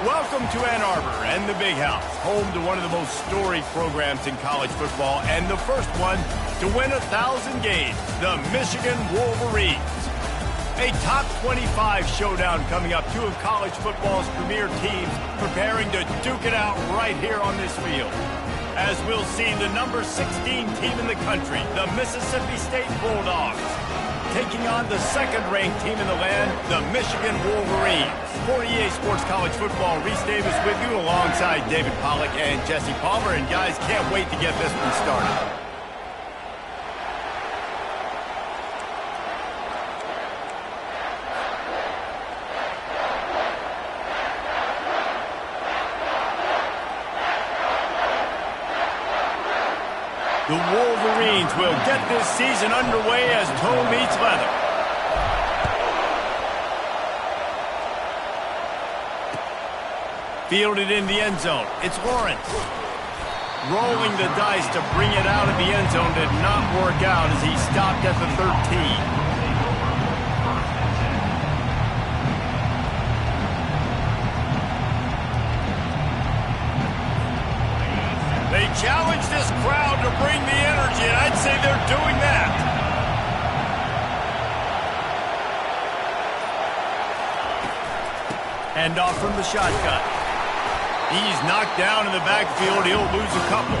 Welcome to Ann Arbor and the Big House, home to one of the most storied programs in college football and the first one to win 1,000 games, the Michigan Wolverines. A top 25 showdown coming up, two of college football's premier teams preparing to duke it out right here on this field. As we'll see, the number 16 team in the country, the Mississippi State Bulldogs, taking on the second-ranked team in the land, the Michigan Wolverines. For EA Sports College Football, Reese Davis with you alongside David Pollack and Jesse Palmer. And guys, can't wait to get this one started. The Wolverines will get this season underway as toe meets leather. Fielded in the end zone. It's Lawrence. Rolling the dice to bring it out of the end zone did not work out as he stopped at the 13. They challenge this crowd to bring the energy, and I'd say they're doing that. Hand off from the shotgun. He's knocked down in the backfield. He'll lose a couple.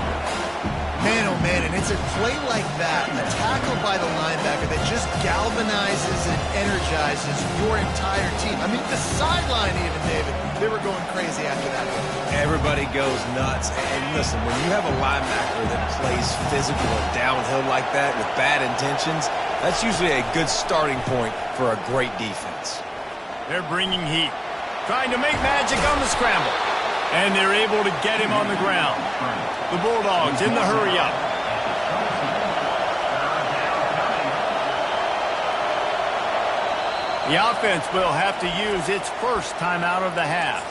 Man, oh man, and it's a play like that, a tackle by the linebacker that just galvanizes and energizes your entire team. I mean, the sideline even, David, they were going crazy after that. Everybody goes nuts. And listen, when you have a linebacker that plays physical or downhill like that with bad intentions, that's usually a good starting point for a great defense. They're bringing heat, trying to make magic on the scramble. And they're able to get him on the ground. The Bulldogs in the hurry-up. The offense will have to use its first timeout of the half.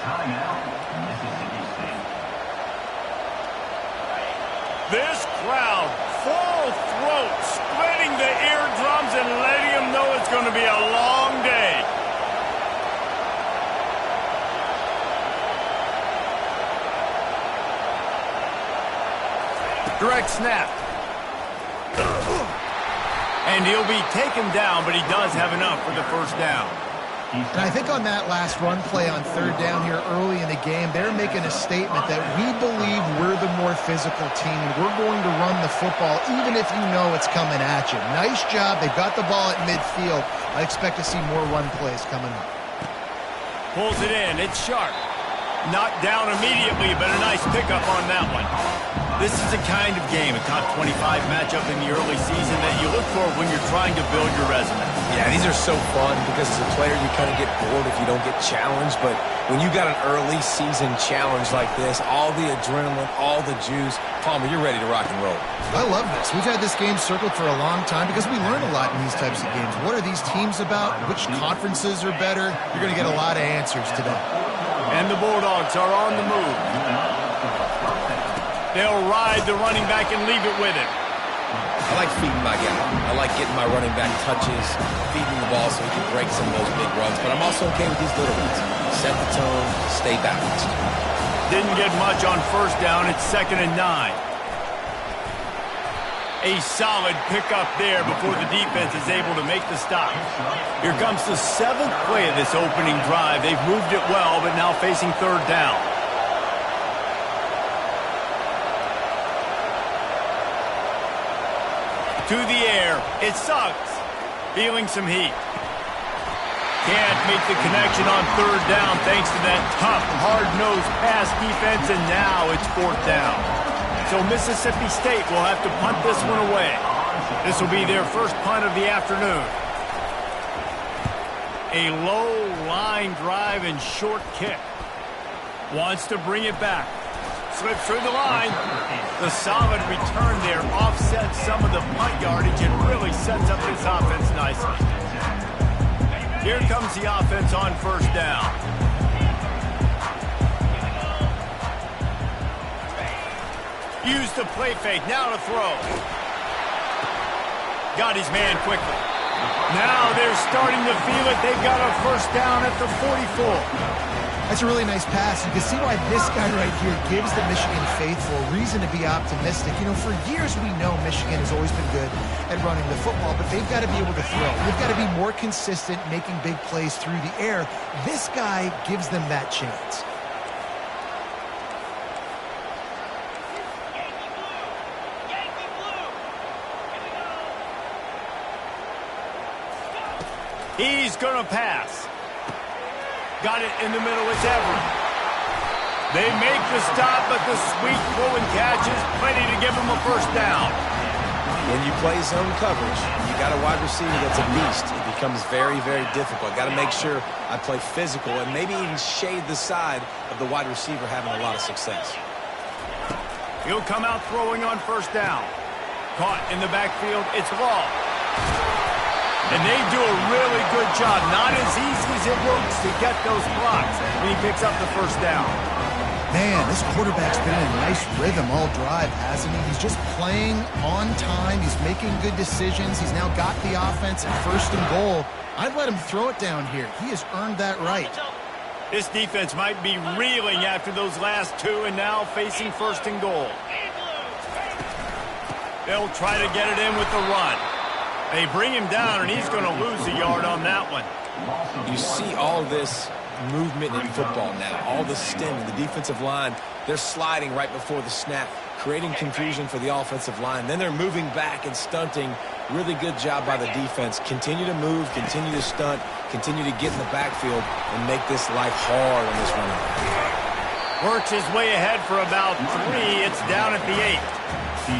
This crowd, full throat, splitting the eardrums and letting them know it's going to be a long day. Direct snap. And he'll be taken down, but he does have enough for the first down. And I think on that last run play on third down here early in the game, they're making a statement that we believe we're the more physical team, and we're going to run the football even if you know it's coming at you. Nice job. They've got the ball at midfield. I expect to see more run plays coming up. Pulls it in. It's Sharp. Knocked down immediately, but a nice pickup on that one. This is the kind of game, a top 25 matchup in the early season that you look for when you're trying to build your resume. Yeah, these are so fun because as a player you kind of get bored if you don't get challenged. But when you got an early season challenge like this, all the adrenaline, all the juice, Palmer, you're ready to rock and roll. I love this. We've had this game circled for a long time because we learn a lot in these types of games. What are these teams about? Which conferences are better? You're going to get a lot of answers today. And the Bulldogs are on the move. They'll ride the running back and leave it with him. I like feeding my guy. I like getting my running back touches, feeding the ball so he can break some of those big runs. But I'm also okay with these little ones. Set the tone, stay balanced. Didn't get much on first down. It's 2nd and 9. A solid pickup there before the defense is able to make the stop. Here comes the 7th play of this opening drive. They've moved it well, but now facing third down. To the air, it sucks. Feeling some heat. Can't make the connection on third down thanks to that tough, hard-nosed pass defense, and now it's 4th down. So Mississippi State will have to punt this one away. This will be their first punt of the afternoon. A low line drive and short kick. Wants to bring it back. Slips through the line. The solid return there offsets some of the punt yardage and really sets up this offense nicely. Here comes the offense on first down. Use the play fake. Now to throw. Got his man quickly. Now they're starting to feel it. They've got a first down at the 44. That's a really nice pass. You can see why this guy right here gives the Michigan faithful reason to be optimistic. You know, for years we know Michigan has always been good at running the football, but they've got to be able to throw. They've got to be more consistent making big plays through the air. This guy gives them that chance. He's going to pass. Got it in the middle. It's Everett. They make the stop, but the sweet throw and catch is plenty to give them a first down. When you play zone coverage, you got a wide receiver that's a beast. It becomes very, very difficult. Got to make sure I play physical and maybe even shade the side of the wide receiver having a lot of success. He'll come out throwing on first down. Caught in the backfield. It's Law. And they do a really good job. Not as easy as it looks to get those blocks when he picks up the first down. Man, this quarterback's been in a nice rhythm all drive, hasn't he? He's just playing on time. He's making good decisions. He's now got the offense at first and goal. I'd let him throw it down here. He has earned that right. This defense might be reeling after those last two and now facing first and goal. They'll try to get it in with the run. They bring him down, and he's going to lose a yard on that one. You see all this movement in football now, all the stemming, the defensive line, they're sliding right before the snap, creating confusion for the offensive line. Then they're moving back and stunting. Really good job by the defense. Continue to move, continue to stunt, continue to get in the backfield and make this life hard on this running back. Works his way ahead for about 3. It's down at the 8.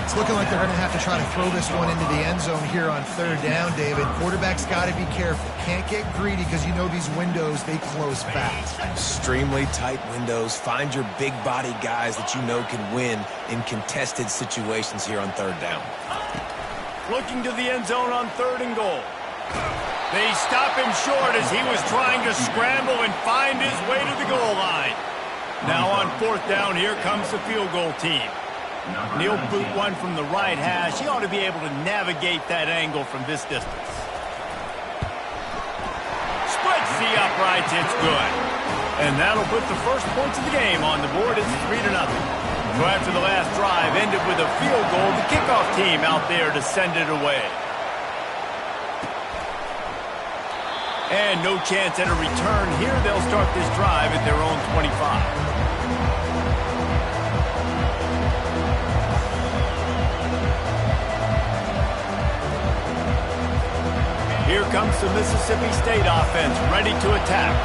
It's looking like they're going to have to try to throw this one into the end zone here on third down, David. Quarterback's got to be careful. Can't get greedy because you know these windows, they close fast. Extremely tight windows. Find your big body guys that you know can win in contested situations here on third down. Looking to the end zone on third and goal. They stop him short as he was trying to scramble and find his way to the goal line. Now on fourth down, here comes the field goal team. Neil boot one from the right hash. He ought to be able to navigate that angle from this distance. Splits the uprights. It's good. And that'll put the first points of the game on the board. It's 3-0. So after the last drive ended with a field goal, the kickoff team out there to send it away. And no chance at a return here. They'll start this drive at their own 25. Here comes the Mississippi State offense, ready to attack.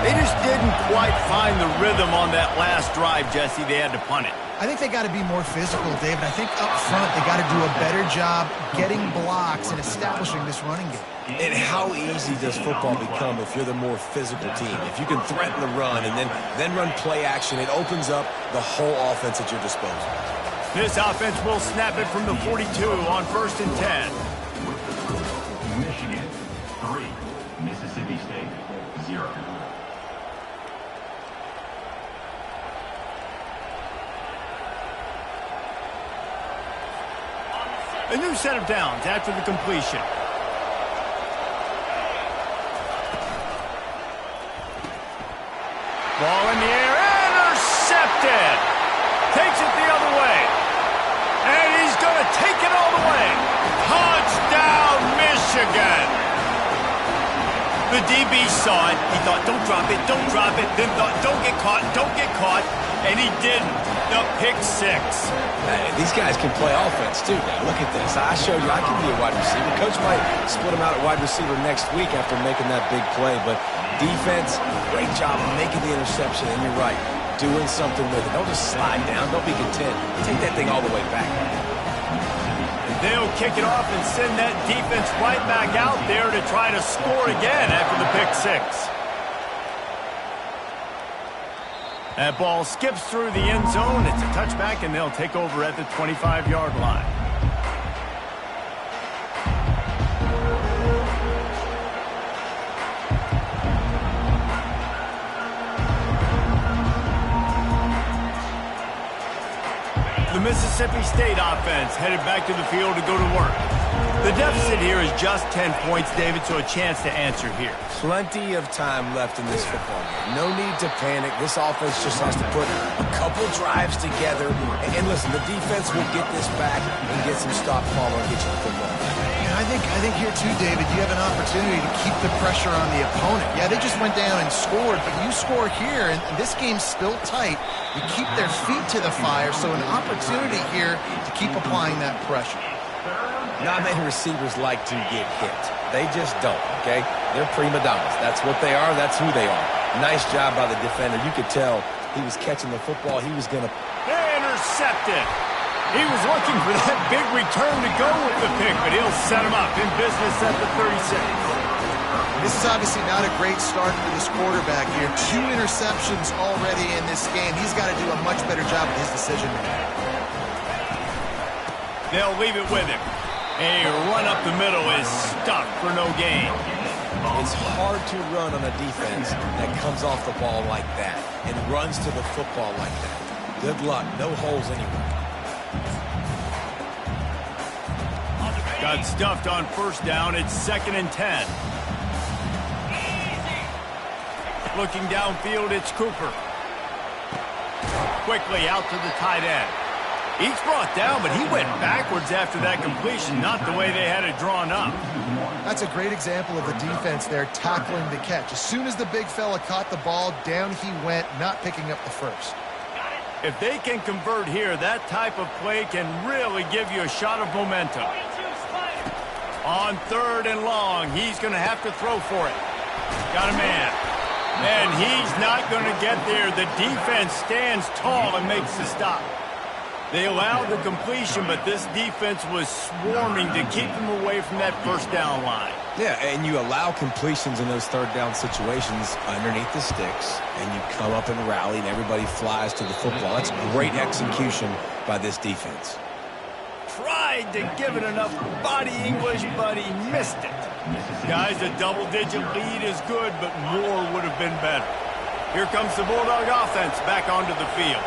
They just didn't quite find the rhythm on that last drive, Jesse. They had to punt it. I think they got to be more physical, David. I think up front they got to do a better job getting blocks and establishing this running game. And how easy does football become if you're the more physical team? If you can threaten the run and then run play action, it opens up the whole offense at your disposal. This offense will snap it from the 42 on 1st and 10. Michigan 3, Mississippi State 0. A new set of downs after the completion. Ball in the air, intercepted. Takes it the other way. And he's going to take it all the way. Touchdown, Michigan. The DB saw it. He thought, don't drop it, don't drop it. Then thought, don't get caught, don't get caught. And he didn't. The pick 6. These guys can play offense, too. Now, look at this. I showed you I can be a wide receiver. Coach might split him out at wide receiver next week after making that big play. But defense, great job of making the interception. And you're right, doing something with it. Don't just slide down. Don't be content. Take that thing all the way back. They'll kick it off and send that defense right back out there to try to score again after the pick 6. That ball skips through the end zone. It's a touchback, and they'll take over at the 25-yard line. The Mississippi State offense headed back to the field to go to work. The deficit here is just 10 points, David, so a chance to answer here. Plenty of time left in this football game. No need to panic. This offense just has to put a couple drives together. And listen, the defense will get this back and get some stop follow and get you the football. And I think here too, David, you have an opportunity to keep the pressure on the opponent. Yeah, they just went down and scored, but you score here, and this game's still tight. You keep their feet to the fire, so an opportunity here to keep applying that pressure. Not many receivers like to get hit. They just don't, okay? They're prima donnas. That's what they are. That's who they are. Nice job by the defender. You could tell he was catching the football. He was going to... Intercepted. He was looking for that big return to go with the pick, but he'll set him up in business at the 36. This is obviously not a great start for this quarterback here. 2 interceptions already in this game. He's got to do a much better job with his decision-making. They'll leave it with him. A run up the middle is stuck for no gain. It's hard to run on a defense that comes off the ball like that and runs to the football like that. Good luck. No holes anywhere. Got stuffed on first down. It's 2nd and 10. Looking downfield, it's Cooper. Quickly out to the tight end. He's brought down, but he went backwards after that completion, not the way they had it drawn up. That's a great example of the defense there tackling the catch. As soon as the big fella caught the ball, down he went, not picking up the first. If they can convert here, that type of play can really give you a shot of momentum. On 3rd and long, he's going to have to throw for it. Got a man. And he's not going to get there. The defense stands tall and makes the stop. They allowed the completion, but this defense was swarming to keep them away from that first down line. Yeah, and you allow completions in those 3rd down situations underneath the sticks, and you come up and rally, and everybody flies to the football. That's great execution by this defense. Tried to give it enough body English, but he missed it. Guys, a double-digit lead is good, but more would have been better. Here comes the Bulldog offense back onto the field.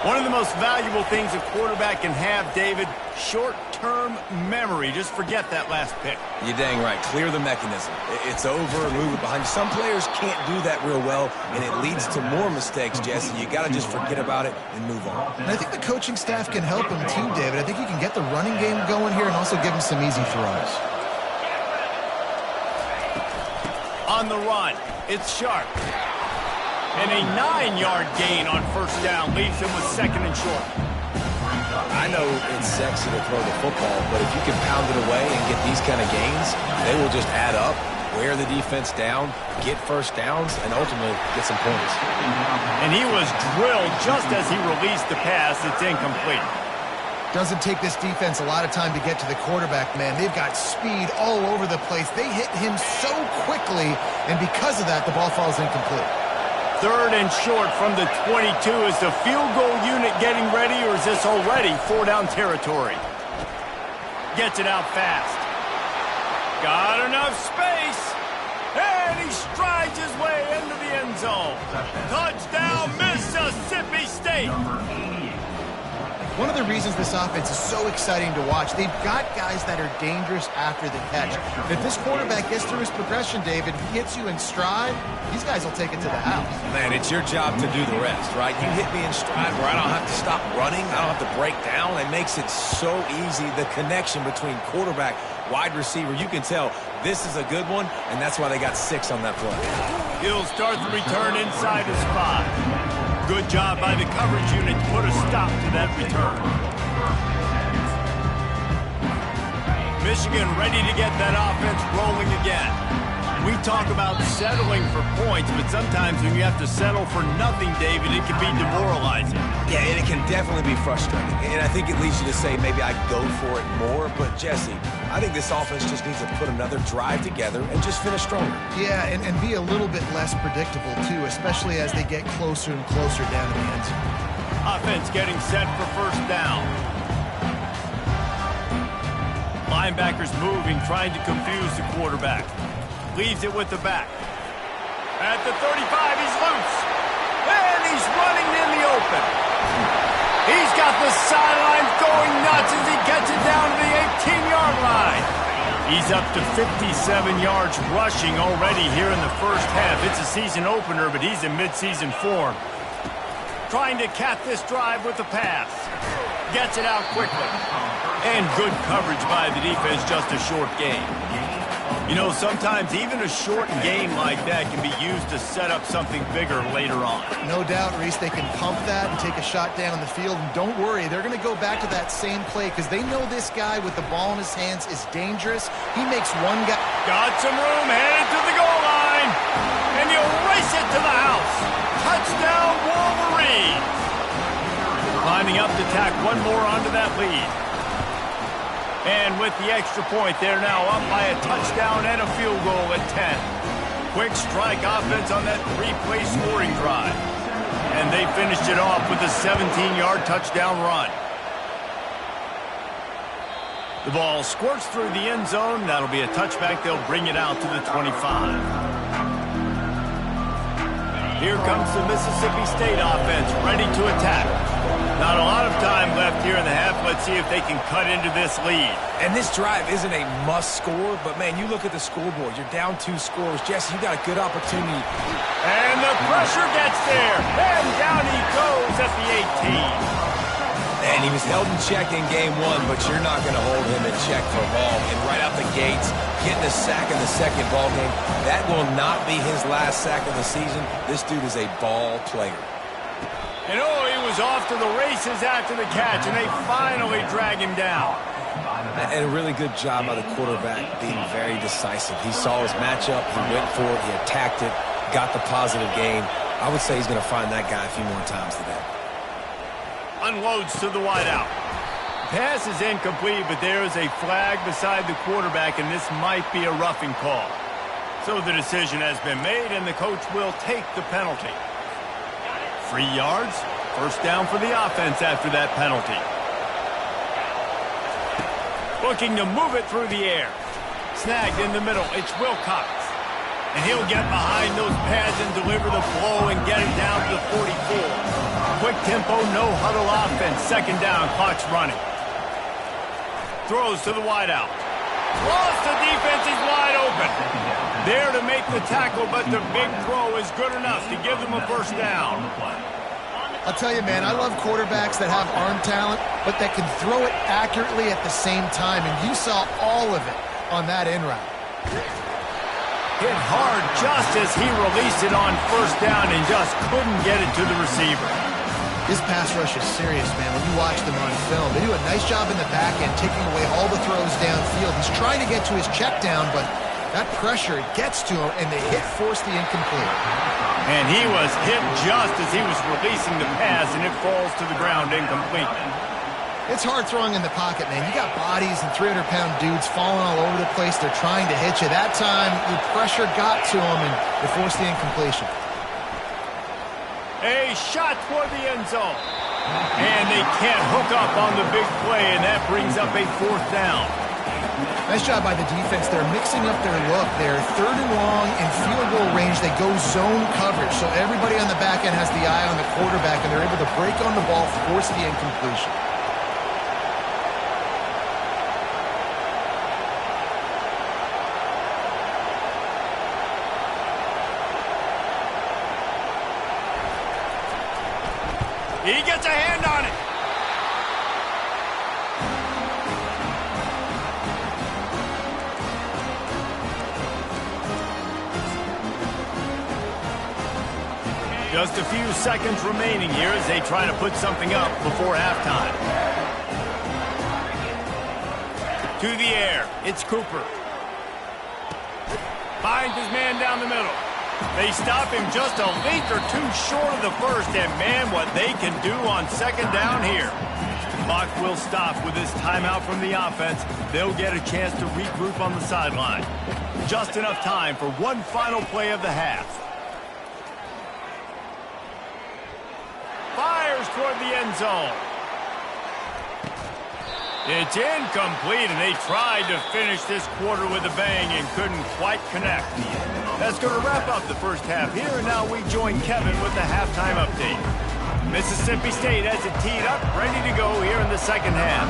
One of the most valuable things a quarterback can have, David, short-term memory. Just forget that last pick. You're dang right. Clear the mechanism. It's over, move it behind you. Some players can't do that real well, and it leads to more mistakes, Jesse. You got to just forget about it and move on. And I think the coaching staff can help him too, David. I think he can get the running game going here and also give him some easy throws. On the run, it's Sharp. And a 9-yard gain on first down leaves him with 2nd and short. I know it's sexy to throw the football, but if you can pound it away and get these kind of gains, they will just add up, wear the defense down, get first downs, and ultimately get some points. And he was drilled just as he released the pass. It's incomplete. Doesn't take this defense a lot of time to get to the quarterback, man. They've got speed all over the place. They hit him so quickly, and because of that, the ball falls incomplete. 3rd and short from the 22. Is the field goal unit getting ready, or is this already 4-down territory? Gets it out fast. Got enough space. And he strides his way into the end zone. Touchdown, Mississippi State. One of the reasons this offense is so exciting to watch, they've got guys that are dangerous after the catch. If this quarterback gets through his progression, David, he hits you in stride, these guys will take it to the house. Man, it's your job to do the rest, right? You hit me in stride where I don't have to stop running, I don't have to break down. It makes it so easy, the connection between quarterback, wide receiver. You can tell this is a good one, and that's why they got 6 on that play. He'll start the return inside his 5. Good job by the coverage unit to put a stop to that return. Michigan ready to get that offense rolling again. We talk about settling for points, but sometimes when you have to settle for nothing, David, it can be demoralizing. Yeah, and it can definitely be frustrating. And I think it leads you to say maybe I go for it more. But, Jesse, I think this offense just needs to put another drive together and just finish stronger. Yeah, and be a little bit less predictable, too, especially as they get closer and closer down to the end zone. Offense getting set for first down. Linebackers moving, trying to confuse the quarterback. Leaves it with the back. At the 35, he's loose. And he's running in the open. He's got the sidelines going nuts as he gets it down to the 18-yard line. He's up to 57 yards rushing already here in the first half. It's a season opener, but he's in midseason form. Trying to cap this drive with the pass. Gets it out quickly. And good coverage by the defense, just a short gain. You know, sometimes even a shortened game like that can be used to set up something bigger later on. No doubt, Reese, they can pump that and take a shot down the field. And don't worry, they're going to go back to that same play because they know this guy with the ball in his hands is dangerous. He makes one guy. Got some room, headed to the goal line. And he'll race it to the house. Touchdown, Wolverines. Lining up to tack one more onto that lead. And with the extra point, they're now up by a touchdown and a field goal at 10. Quick strike offense on that three-play scoring drive. And they finished it off with a 17-yard touchdown run. The ball squirts through the end zone. That'll be a touchback. They'll bring it out to the 25. Here comes the Mississippi State offense, ready to attack. Not a lot of time left here in the half. Let's see if they can cut into this lead. And this drive isn't a must score, but, man, you look at the scoreboard. You're down 2 scores. Jesse, you got a good opportunity. And the pressure gets there. And down he goes at the 18. And he was held in check in game 1, but you're not going to hold him in check for long. And right out the gates, getting a sack in the second ball game, that will not be his last sack of the season. This dude is a ball player. And he was off to the races after the catch, and they finally drag him down. And a really good job by the quarterback being very decisive. He saw his matchup, he went for it, he attacked it, got the positive gain. I would say he's going to find that guy a few more times today. Unloads to the wideout. Pass is incomplete, but there is a flag beside the quarterback, and this might be a roughing call. So the decision has been made, and the coach will take the penalty. 3 yards, first down for the offense after that penalty. Looking to move it through the air. Snagged in the middle, it's Wilcox. And he'll get behind those pads and deliver the blow and get it down to the 44. Quick tempo, no huddle offense. Second down, clock's running. Throws to the wideout. Lost, the defense is wide open. There to make the tackle, but the big throw is good enough to give them a first down. I'll tell you, man, I love quarterbacks that have arm talent, but that can throw it accurately at the same time, and you saw all of it on that in route. Hit hard just as he released it on first down and just couldn't get it to the receiver. This pass rush is serious, man. When you watch them on film, they do a nice job in the back end, taking away all the throws downfield. He's trying to get to his check down, but that pressure gets to him, and the hit forced the incomplete. And he was hit just as he was releasing the pass, and it falls to the ground incomplete. It's hard throwing in the pocket, man. You got bodies and 300-pound dudes falling all over the place. They're trying to hit you. That time, the pressure got to him, and it forced the incompletion. A shot toward the end zone. And they can't hook up on the big play, and that brings up a fourth down. Nice job by the defense. They're mixing up their look. They're third and long in field goal range. They go zone coverage, so everybody on the back end has the eye on the quarterback, and they're able to break on the ball, force the incompletion. He gets a hand on it. Just a few seconds remaining here as they try to put something up before halftime. To the air, it's Cooper. Finds his man down the middle. They stop him just a length or two short of the first, and man, what they can do on second down here. Clock will stop with this timeout from the offense. They'll get a chance to regroup on the sideline. Just enough time for one final play of the half. Fires toward the end zone. It's incomplete, and they tried to finish this quarter with a bang and couldn't quite connect. That's going to wrap up the first half here, and now we join Kevin with the halftime update. Mississippi State has it teed up, ready to go here in the second half.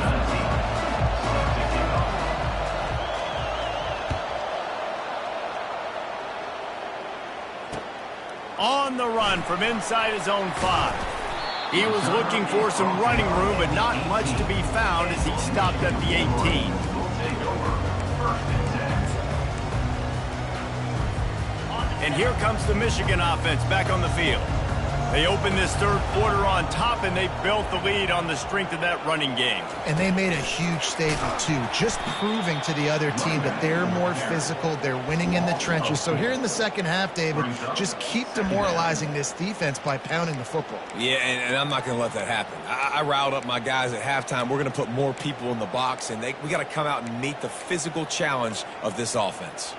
On the run from inside his own 5. He was looking for some running room, but not much to be found as he stopped at the 18. And here comes the Michigan offense back on the field. They opened this third quarter on top, and they built the lead on the strength of that running game. And they made a huge statement, too, just proving to the other team that they're more physical, they're winning in the trenches. So here in the second half, David, just keep demoralizing this defense by pounding the football. Yeah, and I'm not going to let that happen. I riled up my guys at halftime. We're going to put more people in the box, and we got to come out and meet the physical challenge of this offense.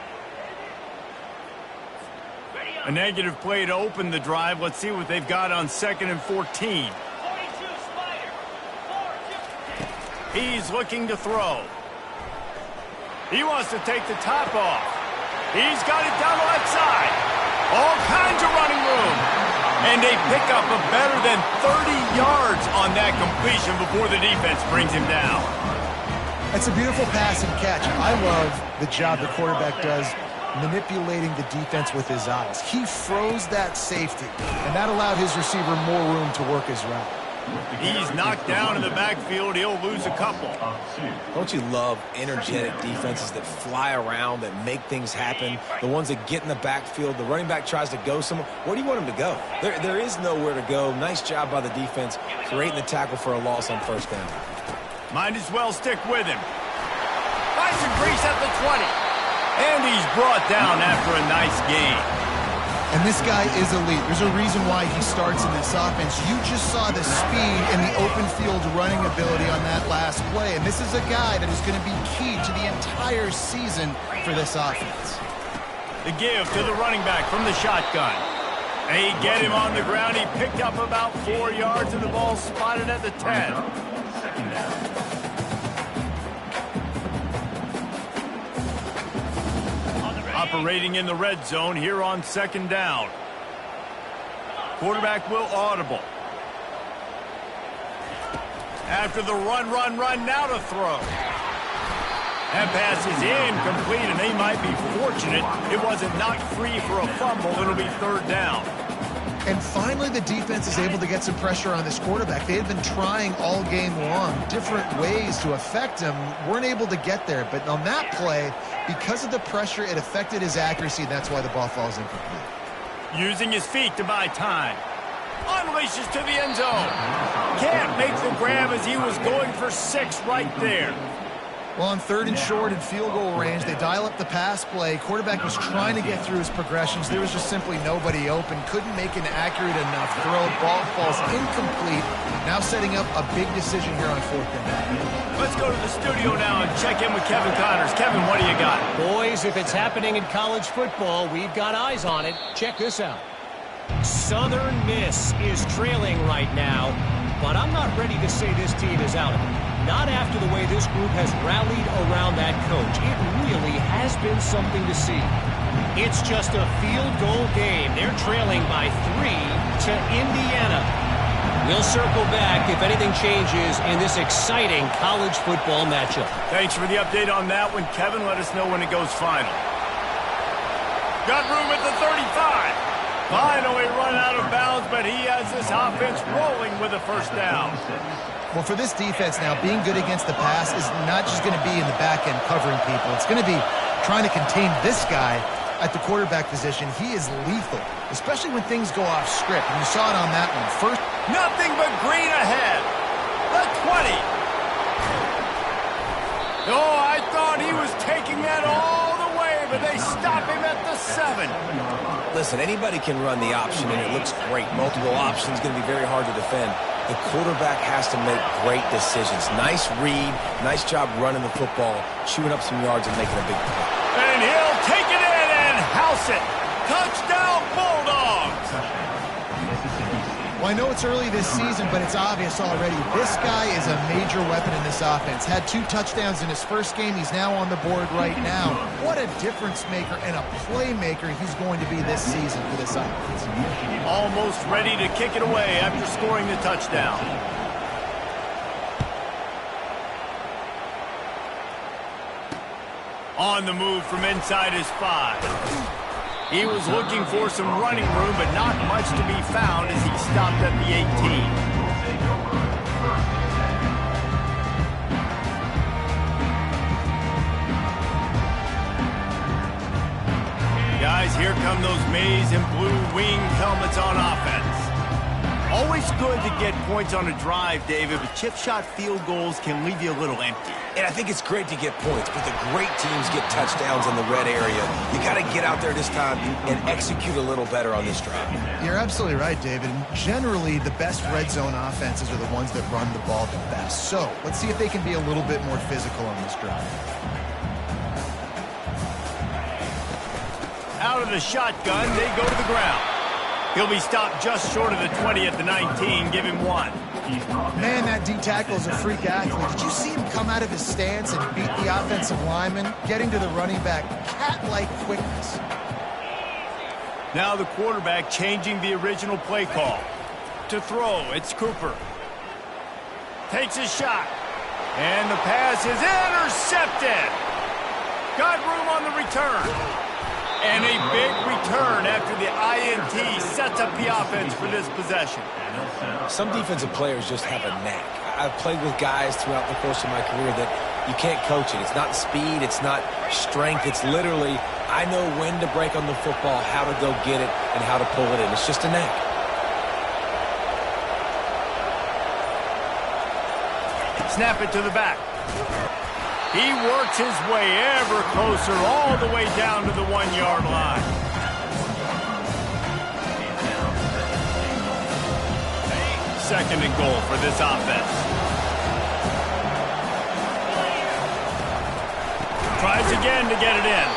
A negative play to open the drive. Let's see what they've got on 2nd and 14. He's looking to throw. He wants to take the top off. He's got it down the left side. All kinds of running room. And they pick up a better than 30 yards on that completion before the defense brings him down. It's a beautiful pass and catch. I love the job the quarterback does manipulating the defense with his eyes. He froze that safety, and that allowed his receiver more room to work his route. He's knocked down in the backfield. He'll lose a couple. Don't you love energetic defenses that fly around, that make things happen? The ones that get in the backfield, the running back tries to go somewhere. Where do you want him to go? There is nowhere to go. Nice job by the defense, creating the tackle for a loss on first down. Might as well stick with him. Nice and grease at the 20. And he's brought down after a nice game. And this guy is elite. There's a reason why he starts in this offense. You just saw the speed and the open field running ability on that last play. And this is a guy that is going to be key to the entire season for this offense. The give to the running back from the shotgun. They get him on the ground. He picked up about 4 yards, and the ball spotted at the 10. Operating in the red zone here on 2nd down. Quarterback will audible. After the run, now to throw. That pass is incomplete, and they might be fortunate it wasn't knocked free for a fumble. It'll be 3rd down. And finally, the defense is able to get some pressure on this quarterback. They had been trying all game long different ways to affect him. Weren't able to get there. But on that play, because of the pressure, it affected his accuracy. That's why the ball falls incomplete. Using his feet to buy time. Unleashes to the end zone. Can't make the grab as he was going for 6 right there. Well, on 3rd and short and field goal range, they dial up the pass play. Quarterback was trying to get through his progressions. There was just simply nobody open. Couldn't make an accurate enough throw. Ball falls incomplete. Now setting up a big decision here on 4th down. Let's go to the studio now and check in with Kevin Connors. Kevin, what do you got? Boys, if it's happening in college football, we've got eyes on it. Check this out. Southern Miss is trailing right now, but I'm not ready to say this team is out of it. Not after the way this group has rallied around that coach. It really has been something to see. It's just a field goal game. They're trailing by 3 to Indiana. We'll circle back if anything changes in this exciting college football matchup. Thanks for the update on that one, Kevin. Let us know when it goes final. Got room at the 35. Finally run out of bounds, but he has this offense rolling with a 1st down. Well, for this defense now, being good against the pass is not just going to be in the back end covering people. It's going to be trying to contain this guy at the quarterback position. He is lethal, especially when things go off script. And you saw it on that one. First, nothing but green ahead. The 20. Oh, I thought he was taking that all the way, but they stop him at the 7. Listen, anybody can run the option, and it looks great. Multiple options, going to be very hard to defend. The quarterback has to make great decisions. Nice read, nice job running the football, chewing up some yards and making a big play. And he'll take it in and house it. Touchdown, Bulldogs. Well, I know it's early this season, but it's obvious already. This guy is a major weapon in this offense. Had 2 touchdowns in his first game. He's now on the board right now. What a difference maker and a playmaker he's going to be this season for this offense. Almost ready to kick it away after scoring the touchdown. On the move from inside his 5. He was looking for some running room, but not much to be found as he stopped at the 18. Guys, here come those maize and blue wing helmets on offense. Always good to get points on a drive, David, but chip shot field goals can leave you a little empty. And I think it's great to get points, but the great teams get touchdowns in the red area. You got to get out there this time and execute a little better on this drive. You're absolutely right, David. Generally, the best red zone offenses are the ones that run the ball the best. So let's see if they can be a little bit more physical on this drive. Out of the shotgun, they go to the ground. He'll be stopped just short of the 20 at the 19. Give him 1. Man, that D-tackle is a freak athlete. Did you see him come out of his stance and beat the offensive lineman, getting to the running back? Cat-like quickness. Now the quarterback changing the original play call. To throw, it's Cooper. Takes a shot. And the pass is intercepted. Got room on the return. And a big return after the INT sets up the offense for this possession. Some defensive players just have a knack. I've played with guys throughout the course of my career that you can't coach it. It's not speed, it's not strength. It's literally, I know when to break on the football, how to go get it, and how to pull it in. It's just a knack. Snap it to the back. He works his way ever closer all the way down to the 1-yard line. Second and goal for this offense. Tries again to get it in.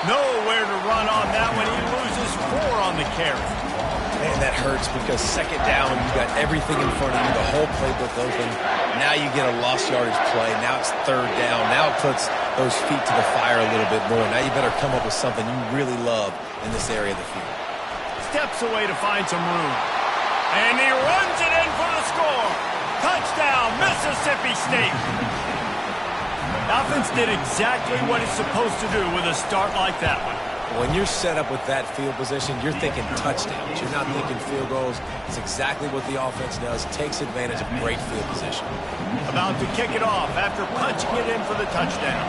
Nowhere to run on that one. He loses 4 on the carry. Man, that hurts because second down, you got everything in front of you, the whole playbook open. Now you get a lost yardage play. Now it's third down. Now it puts those feet to the fire a little bit more. Now you better come up with something you really love in this area of the field. Steps away to find some room. And he runs it in for the score. Touchdown, Mississippi State. The offense did exactly what it's supposed to do with a start like that one. When you're set up with that field position, you're thinking touchdowns. You're not thinking field goals. It's exactly what the offense does. Takes advantage of great field position. About to kick it off after punching it in for the touchdown.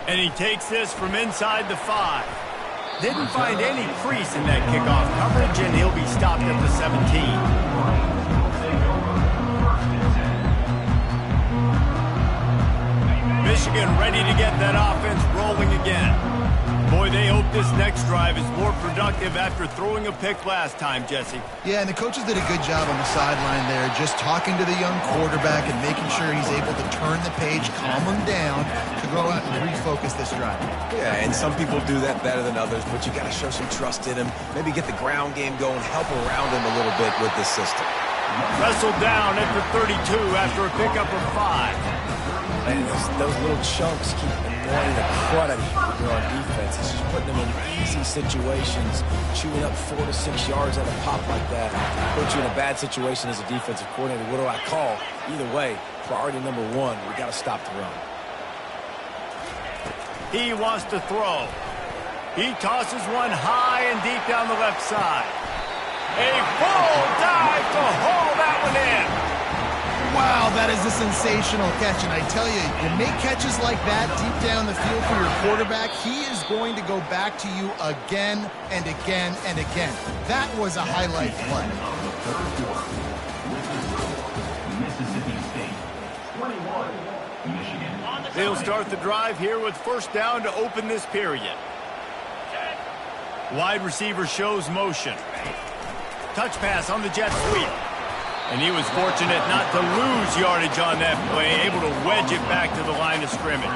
And he takes this from inside the 5. Didn't find any crease in that kickoff coverage, and he'll be stopped at the 17. Michigan ready to get that offense rolling again. Boy, they hope this next drive is more productive after throwing a pick last time, Jesse. Yeah, and the coaches did a good job on the sideline there, just talking to the young quarterback and making sure he's able to turn the page, calm him down, to go out and refocus this drive. Yeah, and some people do that better than others, but you got to show some trust in him. Maybe get the ground game going, help around him a little bit with this system. Wrestled down at the 32 after a pickup of 5. And those little chunks keep annoying the crud out of you when you're on defense. It's just putting them in easy situations, chewing up 4 to 6 yards at a pop like that. Put you in a bad situation as a defensive coordinator. What do I call? Either way, priority number 1, we got to stop the run. He wants to throw. He tosses one high and deep down the left side. A full dive to haul that one in. Wow, that is a sensational catch, and I tell you, you make catches like that deep down the field for your quarterback, he is going to go back to you again and again and again. That was a highlight play. Mississippi State, 21, Michigan. They'll start the drive here with first down to open this period. Wide receiver shows motion. Touch pass on the jet sweep. And he was fortunate not to lose yardage on that play, able to wedge it back to the line of scrimmage.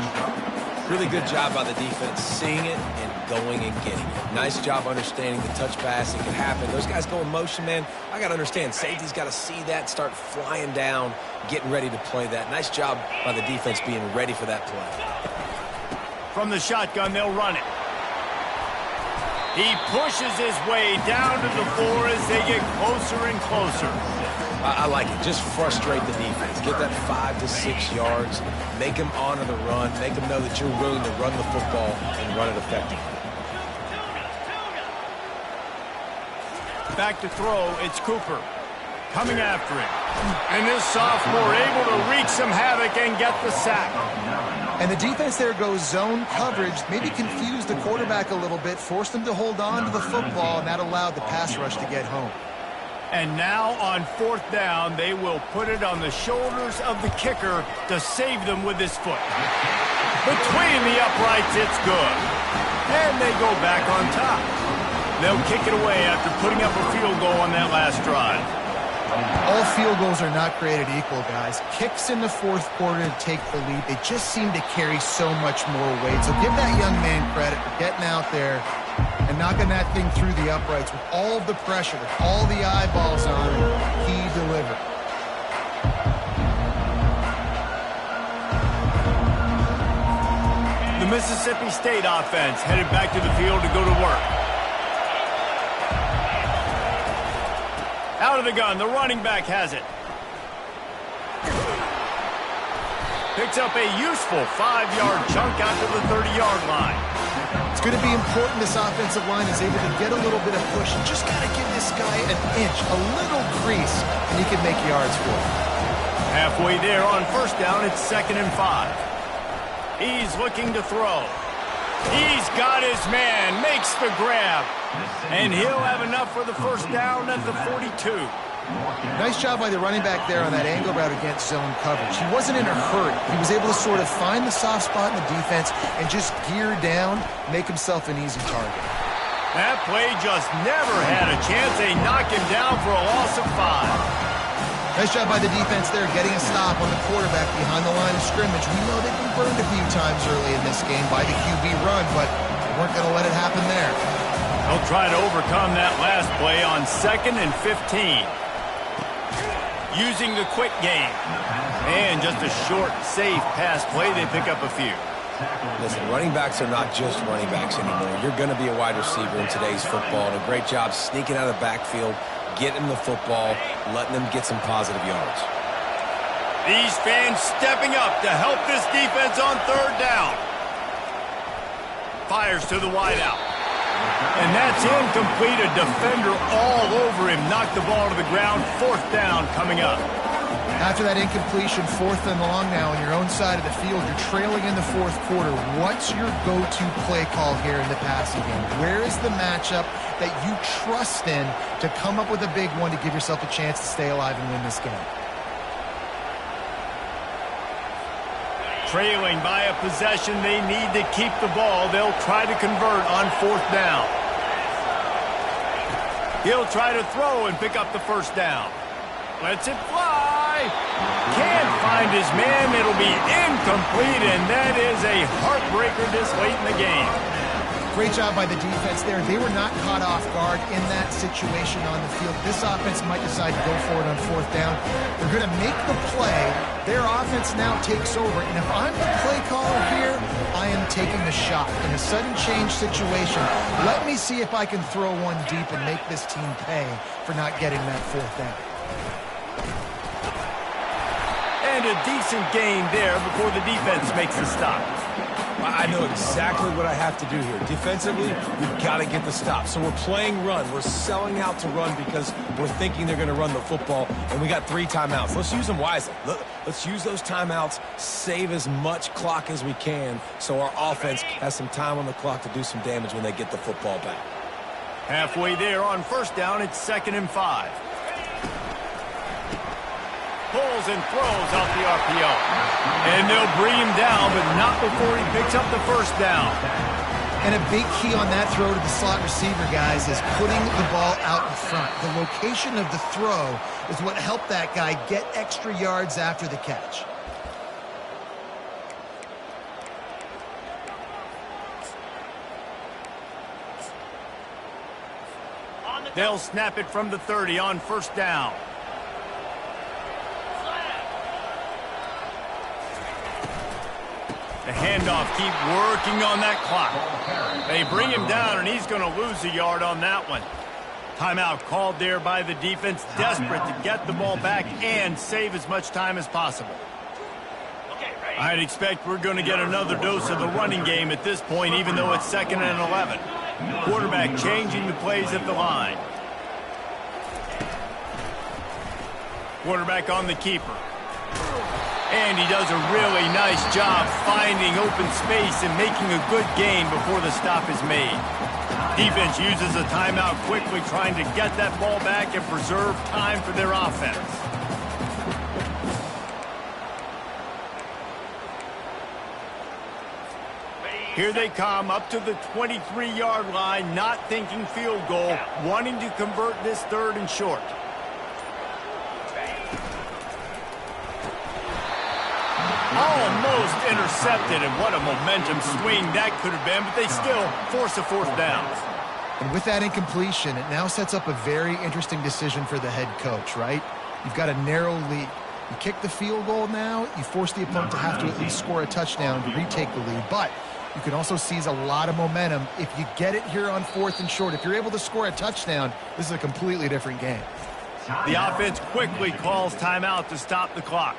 Really good job by the defense seeing it and going and getting it. Nice job understanding the touch pass. It can happen. Those guys go in motion, man. I got to understand. Safety's got to see that, start flying down, getting ready to play that. Nice job by the defense being ready for that play. From the shotgun, they'll run it. He pushes his way down to the floor as they get closer and closer. I like it. Just frustrate the defense. Get that 5 to 6 yards. Make them honor the run. Make them know that you're willing to run the football and run it effectively. Back to throw, it's Cooper. Coming after him. And this sophomore able to wreak some havoc and get the sack. And the defense there goes zone coverage, maybe confused the quarterback a little bit, forced him to hold on to the football, and that allowed the pass rush to get home. And now on 4th down, they will put it on the shoulders of the kicker to save them with his foot. Between the uprights, it's good. And they go back on top. They'll kick it away after putting up a field goal on that last drive. All field goals are not created equal, guys. Kicks in the 4th quarter to take the lead. They just seem to carry so much more weight. So give that young man credit for getting out there and knocking that thing through the uprights with all of the pressure, with all the eyeballs on him. He delivered. The Mississippi State offense headed back to the field to go to work. Out of the gun, the running back has it. Picks up a useful 5-yard chunk out to the 30-yard line. It's going to be important this offensive line is able to get a little bit of push. You just got to give this guy an inch, a little crease, and he can make yards for it. Halfway there on 1st down, it's 2nd and 5. He's looking to throw. He's got his man, makes the grab, and he'll have enough for the 1st down at the 42. Nice job by the running back there on that angle route against zone coverage. He wasn't in a hurry. He was able to sort of find the soft spot in the defense and just gear down, make himself an easy target. That play just never had a chance. They knock him down for a loss of 5. Nice job by the defense there, getting a stop on the quarterback behind the line of scrimmage. We know they've been burned a few times early in this game by the QB run, but they weren't going to let it happen there. They'll try to overcome that last play on 2nd and 15. Using the quick game. And just a short, safe pass play, they pick up a few. Listen, running backs are not just running backs anymore. You're going to be a wide receiver in today's football, and a great job sneaking out of the backfield, getting the football, letting them get some positive yards. These fans stepping up to help this defense on 3rd down. Fires to the wideout. And that's incomplete. A defender all over him. Knocked the ball to the ground. 4th down coming up. After that incompletion, 4th and long now on your own side of the field. You're trailing in the 4th quarter. What's your go-to play call here in the passing game? Where is the matchup that you trust in to come up with a big one to give yourself a chance to stay alive and win this game? Trailing by a possession, they need to keep the ball. They'll try to convert on 4th down. He'll try to throw and pick up the 1st down. Lets it fly. Can't find his man. It'll be incomplete, and that is a heartbreaker this late in the game. Great job by the defense there. They were not caught off guard in that situation on the field. This offense might decide to go for it on 4th down. They're going to make the play. Their offense now takes over. And if I'm the play caller here, I am taking the shot. In a sudden change situation, let me see if I can throw one deep and make this team pay for not getting that 4th down. And a decent gain there before the defense makes the stop. I know exactly what I have to do here. Defensively, we've got to get the stop. So we're playing run. We're selling out to run because we're thinking they're going to run the football, and we got 3 timeouts. Let's use them wisely. Let's use those timeouts, save as much clock as we can so our offense has some time on the clock to do some damage when they get the football back. Halfway there on 1st down, it's 2nd and 5. Pulls and throws off the RPO. And they'll bring him down, but not before he picks up the 1st down. And a big key on that throw to the slot receiver, guys, is putting the ball out in front. The location of the throw is what helped that guy get extra yards after the catch. They'll snap it from the 30 on first down. The handoff, keep working on that clock. They bring him down, and he's going to lose a yard on that one. Timeout called there by the defense, desperate to get the ball back and save as much time as possible. I'd expect we're going to get another dose of the running game at this point, even though it's 2nd and 11. Quarterback changing the plays at the line. Quarterback on the keeper. And he does a really nice job finding open space and making a good gain before the stop is made. Defense uses a timeout quickly, trying to get that ball back and preserve time for their offense. Here they come up to the 23-yard line, not thinking field goal, wanting to convert this 3rd and short. Almost intercepted, and what a momentum swing that could have been, but they still force a 4th down. And with that incompletion, it now sets up a very interesting decision for the head coach, right? You've got a narrow lead. You kick the field goal now, you force the opponent to have to at least score a touchdown to retake the lead. But you can also seize a lot of momentum if you get it here on 4th and short. If you're able to score a touchdown, this is a completely different game. The offense quickly calls timeout to stop the clock.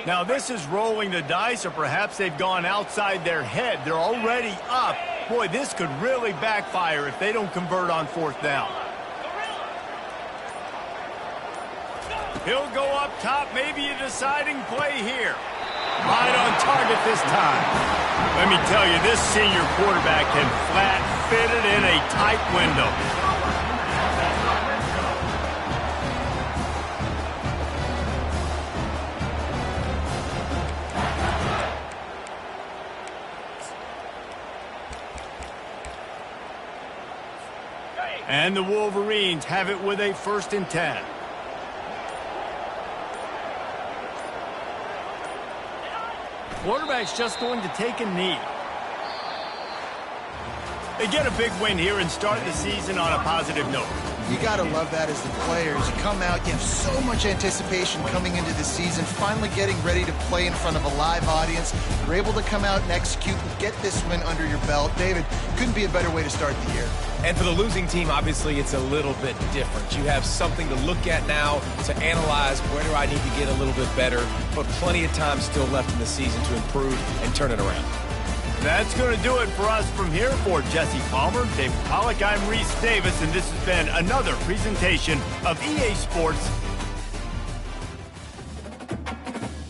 Now this is rolling the dice, or perhaps they've gone outside their head. They're already up. Boy, this could really backfire if they don't convert on 4th down. He'll go up top, maybe a deciding play here. Right on target this time. Let me tell you, this senior quarterback can flat fit it in a tight window. And the Wolverines have it with a 1st and 10. Quarterback's just going to take a knee. They get a big win here and start the season on a positive note. You got to love that as the players. You come out, you have so much anticipation coming into the season, finally getting ready to play in front of a live audience. You're able to come out and execute and get this win under your belt. David, couldn't be a better way to start the year. And for the losing team, obviously, it's a little bit different. You have something to look at now to analyze where do I need to get a little bit better, but plenty of time still left in the season to improve and turn it around. That's going to do it for us from here. For Jesse Palmer, David Pollack, I'm Reese Davis, and this has been another presentation of EA Sports